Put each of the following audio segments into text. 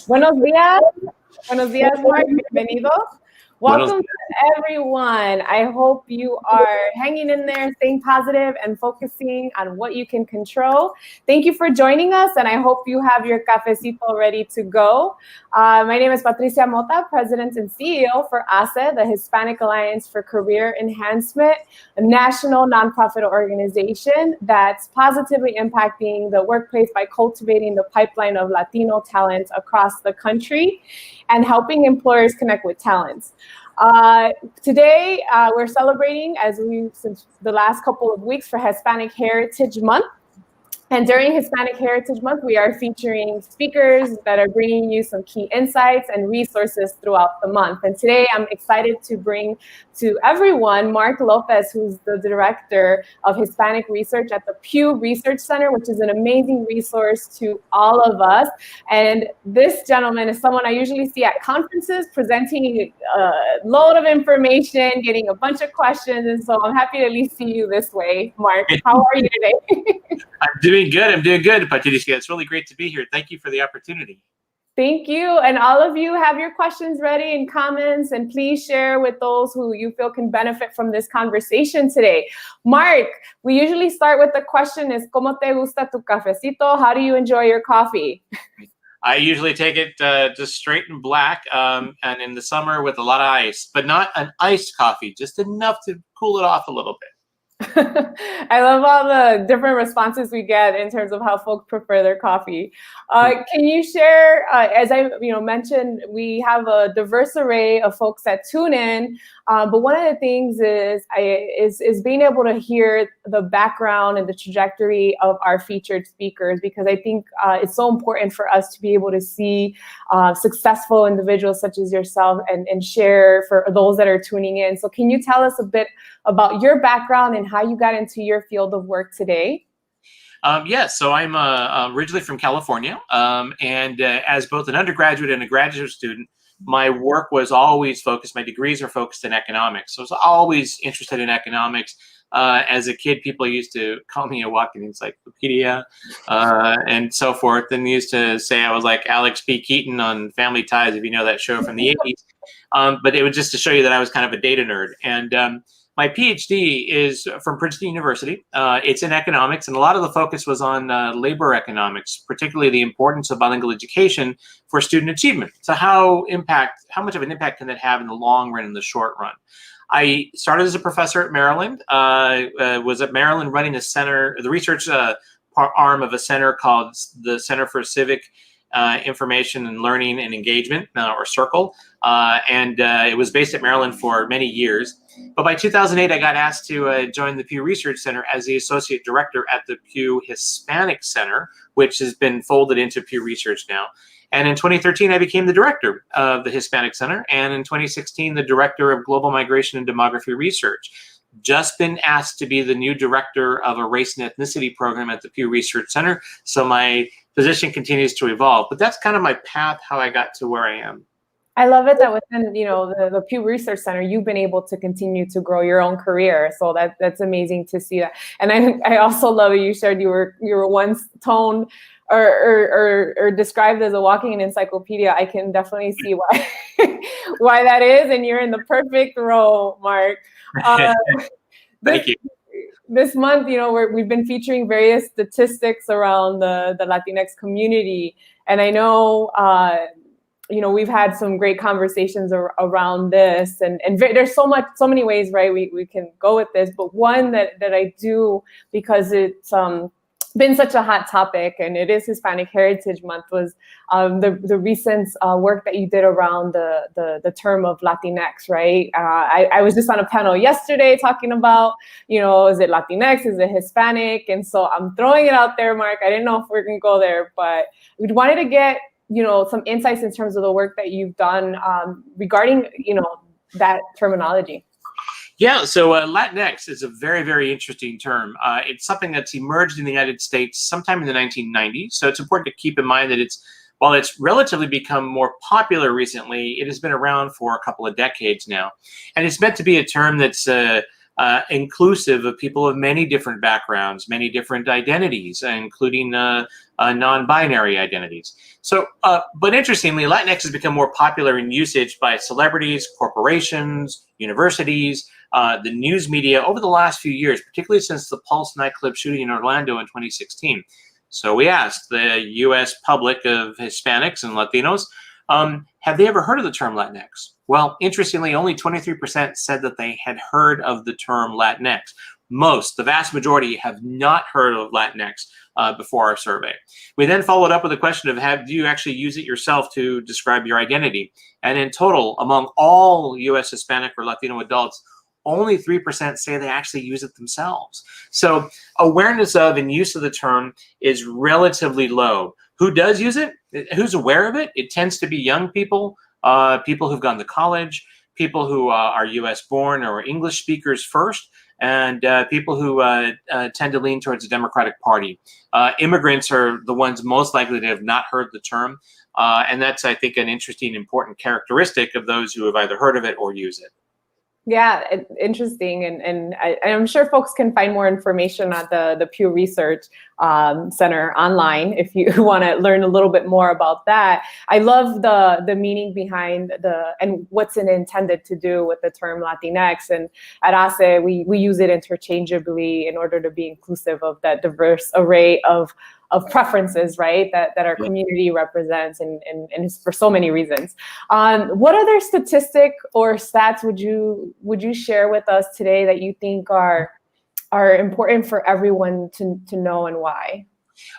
Buenos días. Buenos días, Mark. Bienvenidos. Welcome to everyone. I hope you are hanging in there, staying positive, and focusing on what you can control. Thank you for joining us, and I hope you have your cafecito ready to go. My name is Patricia Mota, President and CEO for HACE, the Hispanic Alliance for Career Enhancement, a national nonprofit organization that's positively impacting the workplace by cultivating the pipeline of Latino talent across the country and helping employers connect with talents. Today, we're celebrating, since the last couple of weeks, for Hispanic Heritage Month. And during Hispanic Heritage Month, we are featuring speakers that are bringing you some key insights and resources throughout the month. And today, I'm excited to bring to everyone Mark Lopez, who's the Director of Hispanic Research at the Pew Research Center, which is an amazing resource to all of us. And this gentleman is someone I usually see at conferences presenting a load of information, getting a bunch of questions. And so I'm happy to at least see you this way. Mark, how are you today? I'm doing good, Patricia. It's really great to be here. Thank you for the opportunity. Thank you. And all of you have your questions ready and comments, and please share with those who you feel can benefit from this conversation today. Mark, we usually start with the question is, ¿Cómo te gusta tu cafecito? How do you enjoy your coffee? I usually take it just straight and black, and in the summer with a lot of ice, but not an iced coffee, just enough to cool it off a little bit. I love all the different responses we get in terms of how folks prefer their coffee. Can you share, as I mentioned, we have a diverse array of folks that tune in, but one of the things is being able to hear the background and the trajectory of our featured speakers, because I think it's so important for us to be able to see successful individuals such as yourself and share for those that are tuning in. So can you tell us a bit about your background and how you got into your field of work today? Yes, so I'm originally from California, and as both an undergraduate and a graduate student, my work was always focused, my degrees are focused in economics. So I was always interested in economics. As a kid, people used to call me a walking encyclopedia and so forth, and used to say I was like Alex P. Keaton on Family Ties, if you know that show from the 80s. But it was just to show you that I was kind of a data nerd. And my PhD is from Princeton University. It's in economics, and a lot of the focus was on labor economics, particularly the importance of bilingual education for student achievement. So how much of an impact can that have in the long run and the short run? I started as a professor at Maryland, was at Maryland running the research arm of a center called the Center for Civic Information and Learning and Engagement, or CIRCLE, and it was based at Maryland for many years. But by 2008, I got asked to join the Pew Research Center as the associate director at the Pew Hispanic Center, which has been folded into Pew Research now. And in 2013, I became the director of the Hispanic Center, and in 2016, the director of Global Migration and Demography Research. Just been asked to be the new director of a race and ethnicity program at the Pew Research Center. So my position continues to evolve, but that's kind of my path, how I got to where I am. I love it that within the Pew Research Center, you've been able to continue to grow your own career. So that's amazing to see that. And I also love that you shared you were once toned or described as a walking encyclopedia. I can definitely see why why that is, and you're in the perfect role, Mark. Thank you. This month, we've been featuring various statistics around the Latinx community, and I know we've had some great conversations around this, and there's so many ways, right, we can go with this, but one that I do, because it's been such a hot topic, and it is Hispanic Heritage Month, was the recent work that you did around the term of Latinx, right? I was just on a panel yesterday talking about, is it Latinx, is it Hispanic? And so I'm throwing it out there, Mark. I didn't know if we're gonna go there, but we wanted to get some insights in terms of the work that you've done regarding that terminology. Yeah, so Latinx is a very, very interesting term. It's something that's emerged in the United States sometime in the 1990s. So it's important to keep in mind that while it's relatively become more popular recently, it has been around for a couple of decades now. And it's meant to be a term that's inclusive of people of many different backgrounds, many different identities, including non-binary identities. So, but interestingly, Latinx has become more popular in usage by celebrities, corporations, universities, the news media over the last few years, particularly since the Pulse nightclub shooting in Orlando in 2016. So we asked the U.S. public of Hispanics and Latinos, have they ever heard of the term Latinx? Well, interestingly, only 23% said that they had heard of the term Latinx. The vast majority, have not heard of Latinx before our survey. We then followed up with a question of, do you actually use it yourself to describe your identity? And in total, among all U.S. Hispanic or Latino adults, only 3% say they actually use it themselves. So awareness of and use of the term is relatively low. Who does use it? Who's aware of it? It tends to be young people, people who've gone to college, people who are U.S. born or English speakers first, and people who tend to lean towards the Democratic Party. Immigrants are the ones most likely to have not heard the term, and that's, I think, an interesting, important characteristic of those who have either heard of it or use it. Yeah, interesting. And I'm sure folks can find more information at the Pew Research Center online if you want to learn a little bit more about that. I love the meaning behind and what's it intended to do with the term Latinx. And at HACE, we use it interchangeably in order to be inclusive of that diverse array of preferences, right, that our community represents, and for so many reasons. What other statistic or stats would you share with us today that you think are important for everyone to know, and why?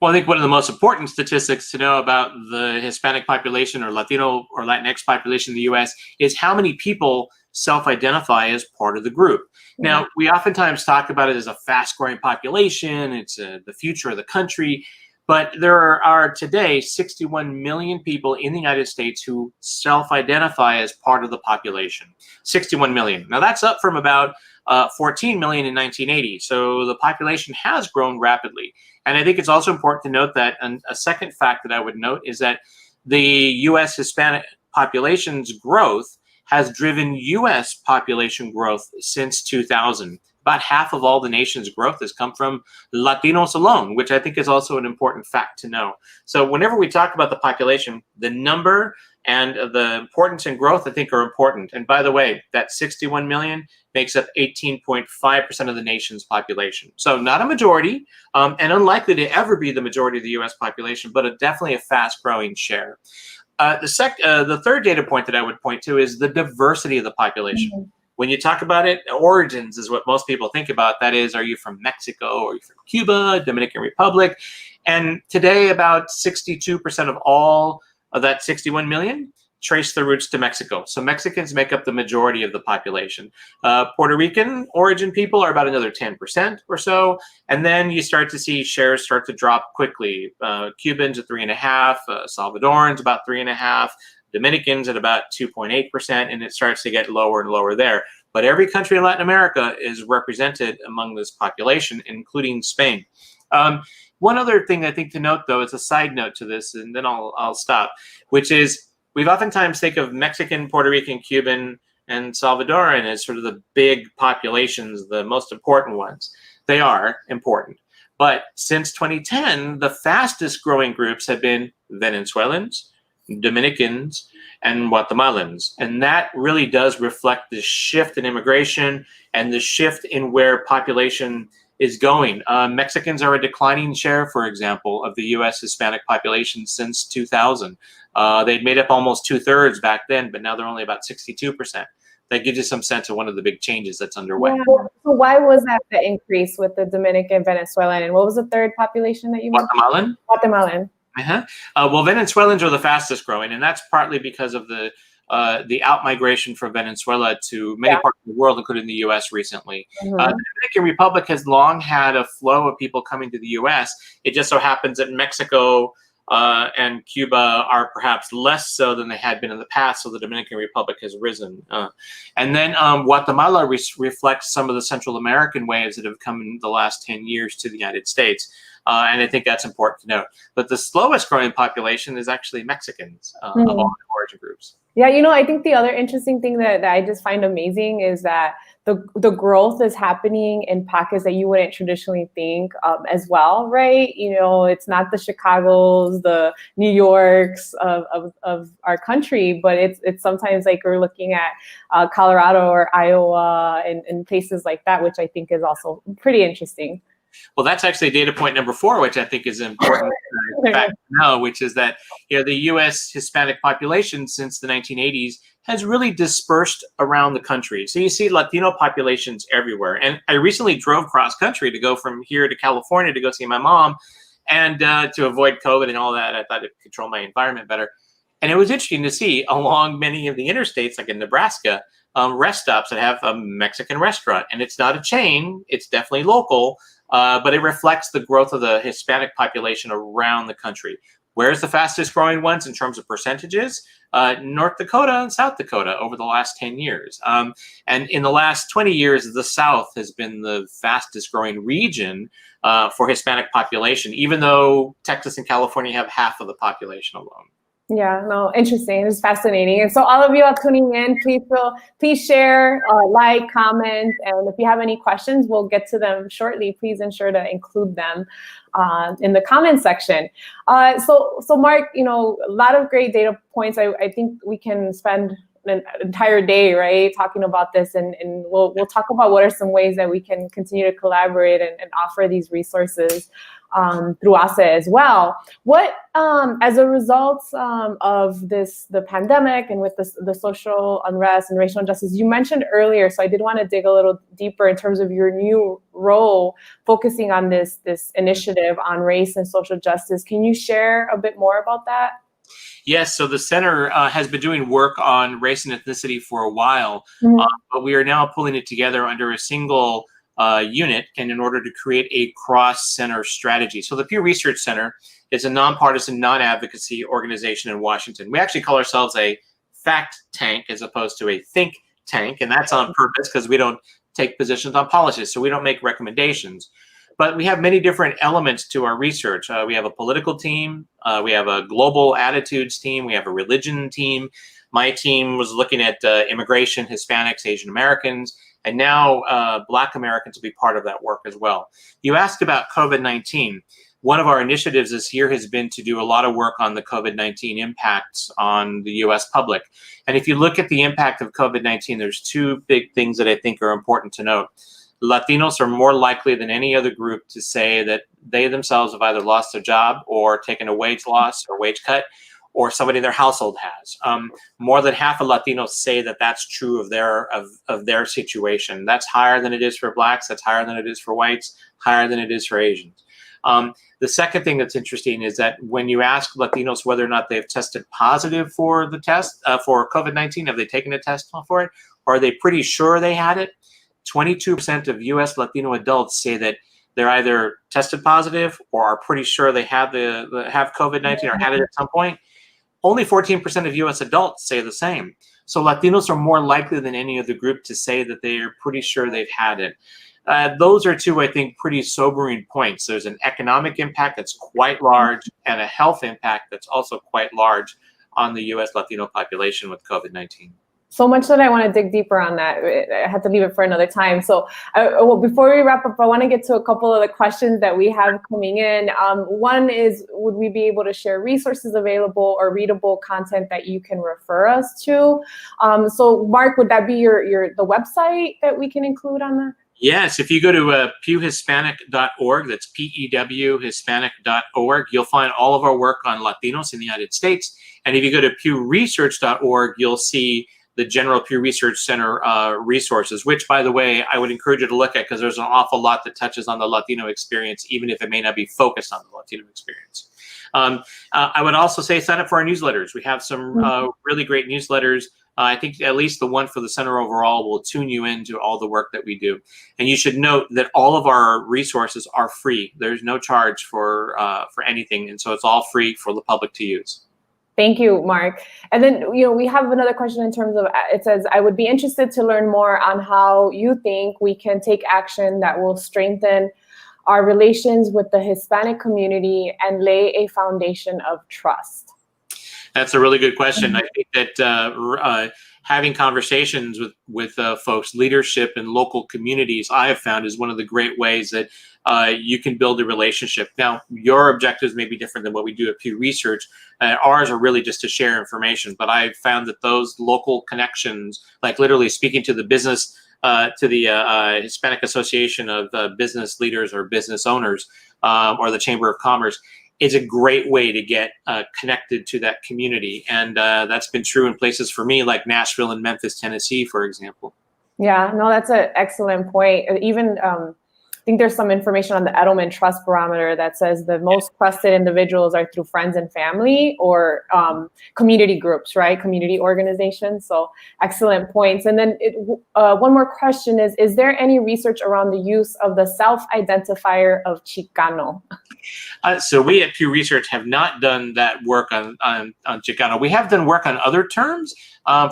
Well, I think one of the most important statistics to know about the Hispanic population or Latino or Latinx population in the U.S. is how many people self-identify as part of the group. Now, we oftentimes talk about it as a fast-growing population, it's the future of the country, but there are today 61 million people in the United States who self-identify as part of the population. 61 million. Now, that's up from about 14 million in 1980, so the population has grown rapidly. And I think it's also important to note that, and a second fact that I would note is that the U.S. Hispanic population's growth has driven U.S. population growth since 2000. About half of all the nation's growth has come from Latinos alone, which I think is also an important fact to know. So whenever we talk about the population, the number and the importance and growth, I think, are important. And by the way, that 61 million makes up 18.5% of the nation's population. So not a majority, and unlikely to ever be the majority of the U.S. population, but definitely a fast-growing share. The third data point that I would point to is the diversity of the population. Mm-hmm. When you talk about it, origins is what most people think about. That is, are you from Mexico? Are you from Cuba, Dominican Republic? And today, about 62% of all of that 61 million trace their roots to Mexico. So Mexicans make up the majority of the population. Puerto Rican origin people are about another 10% or so. And then you start to see shares start to drop quickly. Cubans at 3.5%, Salvadorans about 3.5%, Dominicans at about 2.8%, and it starts to get lower and lower there. But every country in Latin America is represented among this population, including Spain. One other thing I think to note, though, is a side note to this, and then I'll stop, which is we've oftentimes think of Mexican, Puerto Rican, Cuban, and Salvadoran as sort of the big populations, the most important ones. They are important. But since 2010, the fastest growing groups have been Venezuelans, Dominicans, and Guatemalans. And that really does reflect the shift in immigration and the shift in where population is going. Mexicans are a declining share, for example, of the U.S. Hispanic population since 2000. They'd made up almost 2/3 back then, but now they're only about 62%. That gives you some sense of one of the big changes that's underway. Yeah. So why was that the increase with the Dominican, Venezuelan, and what was the third population that you mentioned? Guatemalan. Well, Venezuelans are the fastest growing, and that's partly because of the out-migration from Venezuela to many parts of the world, including the U.S. recently. Mm-hmm. The Dominican Republic has long had a flow of people coming to the U.S. It just so happens that Mexico and Cuba are perhaps less so than they had been in the past, so the Dominican Republic has risen. And then Guatemala reflects some of the Central American waves that have come in the last 10 years to the United States. And I think that's important to note. But the slowest growing population is actually Mexicans of all the origin groups. Yeah, I think the other interesting thing that I just find amazing is that the growth is happening in pockets that you wouldn't traditionally think as well, right? It's not the Chicagos, the New Yorks of our country, but it's sometimes like we're looking at Colorado or Iowa and places like that, which I think is also pretty interesting. Well, that's actually data point number 4, which I think is important fact to know, which is that the U.S. Hispanic population since the 1980s has really dispersed around the country. So you see Latino populations everywhere. And I recently drove cross country to go from here to California to go see my mom, and to avoid COVID and all that. I thought it'd control my environment better. And it was interesting to see along many of the interstates, like in Nebraska, rest stops that have a Mexican restaurant. And it's not a chain, it's definitely local. But it reflects the growth of the Hispanic population around the country. Where's the fastest growing ones in terms of percentages? North Dakota and South Dakota over the last 10 years. And in the last 20 years, the South has been the fastest growing region for Hispanic population, even though Texas and California have half of the population alone. Yeah, no, interesting. It's fascinating. And so all of you are tuning in, please share, like, comment, and if you have any questions, we'll get to them shortly. Please ensure to include them in the comment section. So Mark, a lot of great data points. I think we can spend an entire day, right, talking about this, and we'll talk about what are some ways that we can continue to collaborate and offer these resources through HACE as well. What, as a result of the pandemic and with the social unrest and racial injustice, you mentioned earlier, so I did want to dig a little deeper in terms of your new role focusing on this initiative on race and social justice. Can you share a bit more about that? Yes, so the center has been doing work on race and ethnicity for a while, but we are now pulling it together under a single unit, and in order to create a cross-center strategy. So the Pew Research Center is a nonpartisan, non-advocacy organization in Washington. We actually call ourselves a fact tank as opposed to a think tank, and that's on purpose because we don't take positions on policies, so we don't make recommendations. But we have many different elements to our research. We have a political team, we have a global attitudes team, we have a religion team. My team was looking at immigration, Hispanics, Asian Americans, and now Black Americans will be part of that work as well. You asked about COVID-19. One of our initiatives this year has been to do a lot of work on the COVID-19 impacts on the US public. And if you look at the impact of COVID-19, there's 2 big things that I think are important to note. Latinos are more likely than any other group to say that they themselves have either lost their job or taken a wage loss or wage cut, or somebody in their household has. More than half of Latinos say that that's true of their situation. That's higher than it is for Blacks, that's higher than it is for whites, higher than it is for Asians. The second thing that's interesting is that when you ask Latinos whether or not they've tested positive for the test, for COVID-19, have they taken a test for it, or are they pretty sure they had it? 22% of US Latino adults say that they're either tested positive or are pretty sure they have have COVID-19 or had it at some point. Only 14% of US adults say the same. So Latinos are more likely than any other group to say that they are pretty sure they've had it. Those are 2, I think, pretty sobering points. There's an economic impact that's quite large and a health impact that's also quite large on the US Latino population with COVID-19. So much that I want to dig deeper on that. I had to leave it for another time. So before we wrap up, I want to get to a couple of the questions that we have coming in. One is, would we be able to share resources available or readable content that you can refer us to? So Mark, would that be the website that we can include on that? Yes, if you go to pewhispanic.org, that's PEW Hispanic.org, you'll find all of our work on Latinos in the United States. And if you go to pewresearch.org, you'll see the general Pew Research Center resources, which, by the way, I would encourage you to look at because there's an awful lot that touches on the Latino experience, even if it may not be focused on the Latino experience. I would also say sign up for our newsletters. We have some really great newsletters. I think at least the one for the center overall will tune you into all the work that we do. And you should note that all of our resources are free. There's no charge for anything, and so it's all free for the public to use. Thank you, Mark. And then, we have another question in terms of, it says, I would be interested to learn more on how you think we can take action that will strengthen our relations with the Hispanic community and lay a foundation of trust. That's a really good question. I think that having conversations with folks, leadership in local communities, I have found is one of the great ways that you can build a relationship. Now, your objectives may be different than what we do at Pew Research. Ours are really just to share information, but I've found that those local connections, like literally speaking to the business, to the Hispanic Association of Business Leaders or Business Owners, or the Chamber of Commerce, is a great way to get connected to that community. And that's been true in places for me, like Nashville and Memphis, Tennessee, for example. Yeah, no, that's an excellent point. Even I think there's some information on the Edelman Trust Barometer that says the most trusted individuals are through friends and family or community groups, right? Community organizations. So excellent points. And then one more question is there any research around the use of the self-identifier of Chicano? So we at Pew Research have not done that work on Chicano. We have done work on other terms.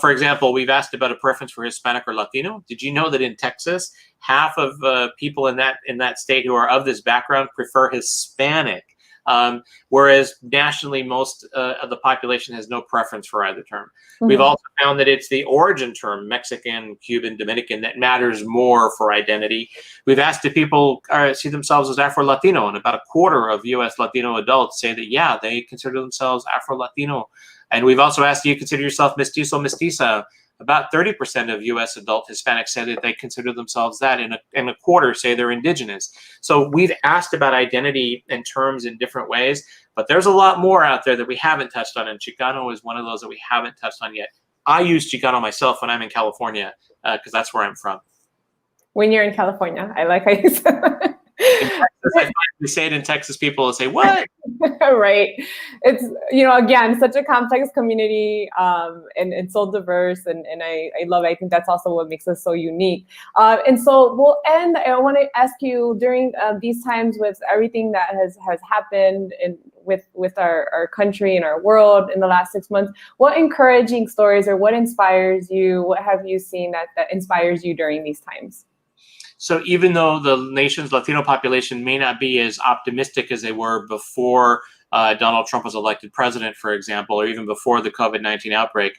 For example, we've asked about a preference for Hispanic or Latino. Did you know that in Texas, half of people in that state who are of this background prefer Hispanic, whereas nationally most of the population has no preference for either term. Mm-hmm. We've also found that it's the origin term, Mexican, Cuban, Dominican, that matters more for identity. We've asked if people see themselves as Afro-Latino, and about a quarter of U.S. Latino adults say that, yeah, they consider themselves Afro-Latino. And we've also asked, do you consider yourself mestizo, mestiza? About 30% of U.S. adult Hispanics say that they consider themselves that, and a quarter say they're indigenous. So we've asked about identity and terms in different ways, but there's a lot more out there that we haven't touched on, and Chicano is one of those that we haven't touched on yet. I use Chicano myself when I'm in California, because that's where I'm from. When you're in California, I like how you said that. In Texas, we say it in Texas, people will say, what? Right. It's, again, such a complex community, and so diverse, and I love it. I think that's also what makes us so unique. And so we'll end. I want to ask you, during these times, with everything that has happened with our country and our world in the last 6 months, what encouraging stories or what inspires you? What have you seen that inspires you during these times? So even though the nation's Latino population may not be as optimistic as they were before Donald Trump was elected president, for example, or even before the COVID-19 outbreak,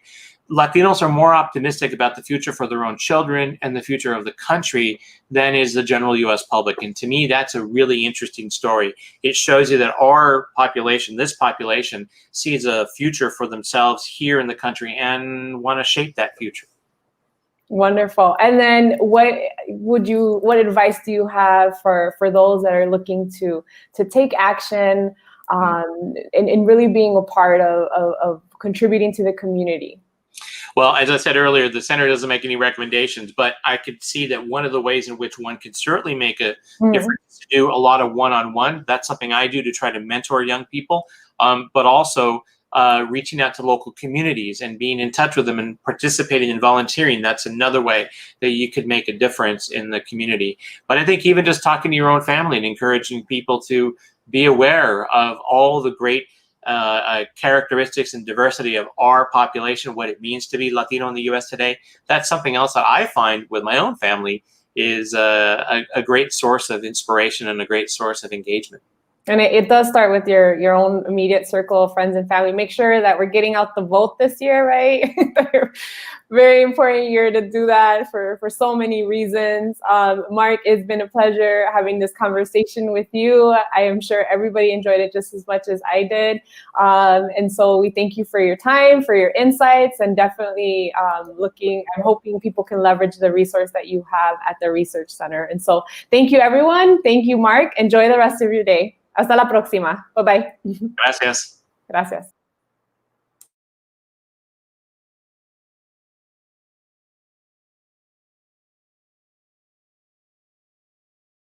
Latinos are more optimistic about the future for their own children and the future of the country than is the general U.S. public. And to me, that's a really interesting story. It shows you that our population, this population, sees a future for themselves here in the country and want to shape that future. Wonderful. And then what advice do you have for those that are looking to take action and really being a part of contributing to the community? Well, as I said earlier, the center doesn't make any recommendations, but I could see that one of the ways in which one could certainly make a difference is to do a lot of one-on-one. That's something I do to try to mentor young people, but also reaching out to local communities and being in touch with them and participating in volunteering. That's another way that you could make a difference in the community. But I think even just talking to your own family and encouraging people to be aware of all the great characteristics and diversity of our population, what it means to be Latino in the U.S. today, that's something else that I find with my own family is a great source of inspiration and a great source of engagement. And it does start with your own immediate circle of friends and family. Make sure that we're getting out the vote this year, right? Very important year to do that for so many reasons. Mark, it's been a pleasure having this conversation with you. I am sure everybody enjoyed it just as much as I did. And so we thank you for your time, for your insights, and definitely I'm hoping people can leverage the resource that you have at the Research Center. And so thank you, everyone. Thank you, Mark. Enjoy the rest of your day. Hasta la próxima. Bye-bye. Gracias. Gracias.